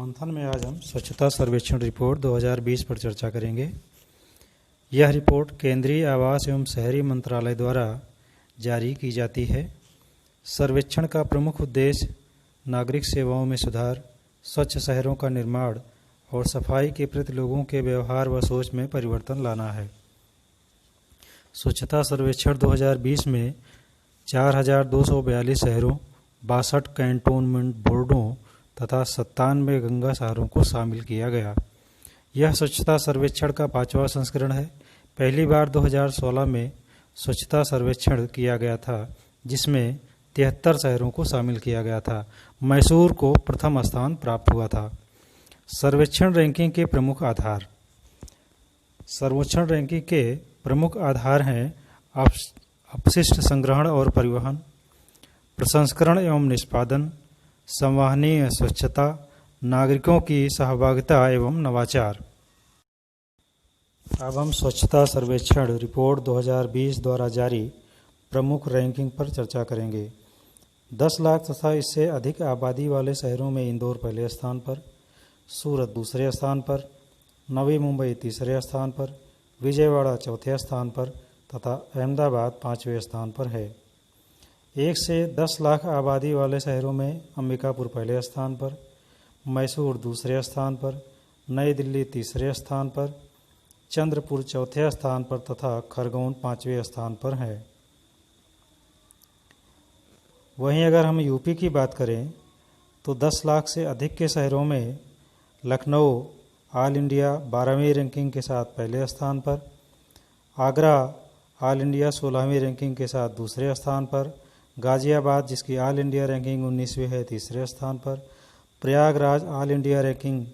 मंथन में आज हम स्वच्छता सर्वेक्षण रिपोर्ट 2020 पर चर्चा करेंगे। यह रिपोर्ट केंद्रीय आवास एवं शहरी मंत्रालय द्वारा जारी की जाती है। सर्वेक्षण का प्रमुख उद्देश्य नागरिक सेवाओं में सुधार, स्वच्छ शहरों का निर्माण और सफाई के प्रति लोगों के व्यवहार व सोच में परिवर्तन लाना है। स्वच्छता सर्वेक्षण 2020 में 4,242 शहरों, 62 कैंटोनमेंट बोर्डों तथा 97 गंगा शहरों को शामिल किया गया। यह स्वच्छता सर्वेक्षण का 5वां संस्करण है। पहली बार 2016 में स्वच्छता सर्वेक्षण किया गया था, जिसमें 73 शहरों को शामिल किया गया था। मैसूर को प्रथम स्थान प्राप्त हुआ था। सर्वेक्षण रैंकिंग के प्रमुख आधार। सर्वेक्षण रैंकिंग के प्रमुख आधार हैं अपशिष्ट संग्रहण और परिवहन, प्रसंस्करण एवं निष्पादन, संवहनीय स्वच्छता, नागरिकों की सहभागिता एवं नवाचार। अब हम स्वच्छता सर्वेक्षण रिपोर्ट 2020 द्वारा जारी प्रमुख रैंकिंग पर चर्चा करेंगे। 10 लाख तथा इससे अधिक आबादी वाले शहरों में इंदौर पहले स्थान पर, सूरत दूसरे स्थान पर, नवी मुंबई तीसरे स्थान पर, विजयवाड़ा चौथे स्थान पर तथा अहमदाबाद 5वें स्थान पर है। 1 से 10 लाख आबादी वाले शहरों में अंबिकापुर पहले स्थान पर, मैसूर दूसरे स्थान पर, नई दिल्ली तीसरे स्थान पर, चंद्रपुर चौथे स्थान पर तथा खरगोन 5वें स्थान पर है। वहीं अगर हम यूपी की बात करें तो 10 लाख से अधिक के शहरों में लखनऊ ऑल इंडिया 12वीं रैंकिंग के साथ पहले स्थान पर, आगरा ऑल इंडिया 16वीं रैंकिंग के साथ दूसरे स्थान पर, गाजियाबाद जिसकी ऑल इंडिया रैंकिंग 19वीं है तीसरे स्थान पर, प्रयागराज ऑल इंडिया रैंकिंग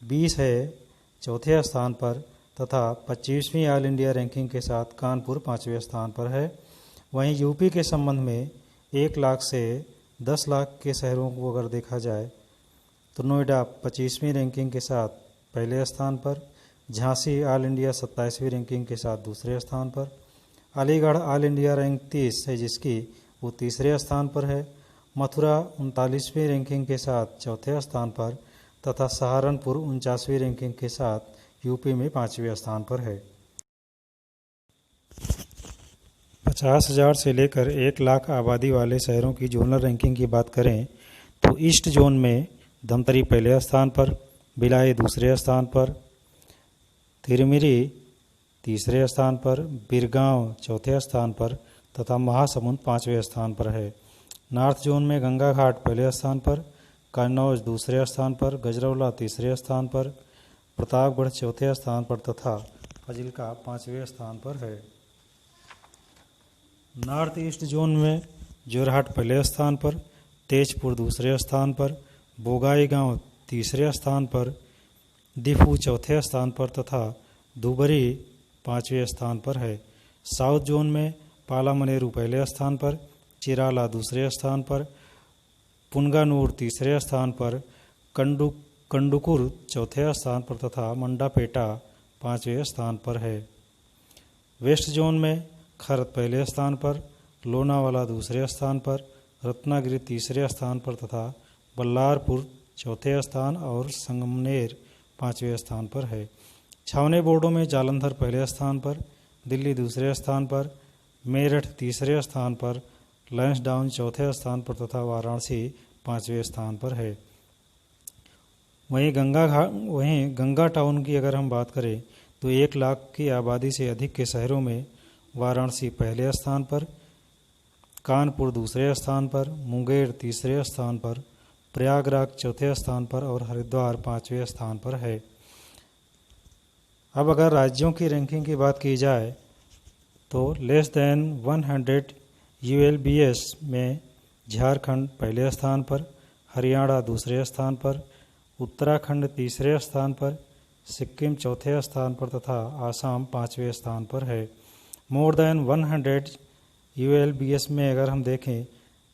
20 है चौथे स्थान पर तथा 25वीं ऑल इंडिया रैंकिंग के साथ कानपुर 5वें स्थान पर है। वहीं यूपी के संबंध में 1 लाख से 10 लाख के शहरों को अगर देखा जाए तो नोएडा 25वीं रैंकिंग के साथ पहले स्थान पर, झांसी ऑल इंडिया 27वीं रैंकिंग के साथ दूसरे स्थान पर, अलीगढ़ ऑल इंडिया रैंक 30 है जिसकी वो तीसरे स्थान पर है, मथुरा 39वीं रैंकिंग के साथ चौथे स्थान पर तथा सहारनपुर 49वीं रैंकिंग के साथ यूपी में 5वें स्थान पर है। 50,000 से लेकर 1 लाख आबादी वाले शहरों की जोनल रैंकिंग की बात करें तो ईस्ट जोन में धमतरी पहले स्थान पर, भिलाई दूसरे स्थान पर, तिरमिरी तीसरे स्थान पर, बिरगांव चौथे स्थान पर तथा महासमुंद 5वें स्थान पर है। नॉर्थ जोन में गंगा घाट पहले स्थान पर, कन्नौज दूसरे स्थान पर, गजरौला तीसरे स्थान पर, प्रतापगढ़ चौथे स्थान पर तथा फजिल्का 5वें स्थान पर है। नॉर्थ ईस्ट जोन में जोरहाट पहले स्थान पर, तेजपुर दूसरे स्थान पर, बोगाईगांव तीसरे स्थान पर, दीफू चौथे स्थान पर तथा दुबरी 5वें स्थान पर है। साउथ जोन में पालामनेरू पहले स्थान पर, चिराला दूसरे स्थान पर, पुनगानूर तीसरे स्थान पर, कंडुकुर चौथे स्थान पर तथा मंडापेटा 5वें स्थान पर है। वेस्ट जोन में खरत पहले स्थान पर, लोनावाला दूसरे स्थान पर, रत्नागिरी तीसरे स्थान पर तथा बल्लारपुर चौथे स्थान और संगमनेर 5वें स्थान पर है। छावनी बोर्डों में जालंधर पहले स्थान पर, दिल्ली दूसरे स्थान पर, मेरठ तीसरे स्थान पर, लैंसडाउन चौथे स्थान पर तथा वाराणसी 5वें स्थान पर है। वहीं गंगा टाउन की अगर हम बात करें तो 1 लाख की आबादी से अधिक के शहरों में वाराणसी पहले स्थान पर, कानपुर दूसरे स्थान पर, मुंगेर तीसरे स्थान पर, प्रयागराज चौथे स्थान पर और हरिद्वार 5वें स्थान पर है। अब अगर राज्यों की रैंकिंग की बात की जाए तो लेस देन 100 ULBS में झारखंड पहले स्थान पर, हरियाणा दूसरे स्थान पर, उत्तराखंड तीसरे स्थान पर, सिक्किम चौथे स्थान पर तथा आसाम 5वें स्थान पर है। मोर देन 100 ULBS में अगर हम देखें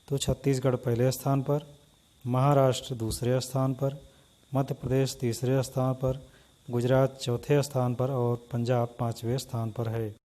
तो छत्तीसगढ़ पहले स्थान पर, महाराष्ट्र दूसरे स्थान पर, मध्य प्रदेश तीसरे स्थान पर, गुजरात चौथे स्थान पर और पंजाब 5वें स्थान पर है।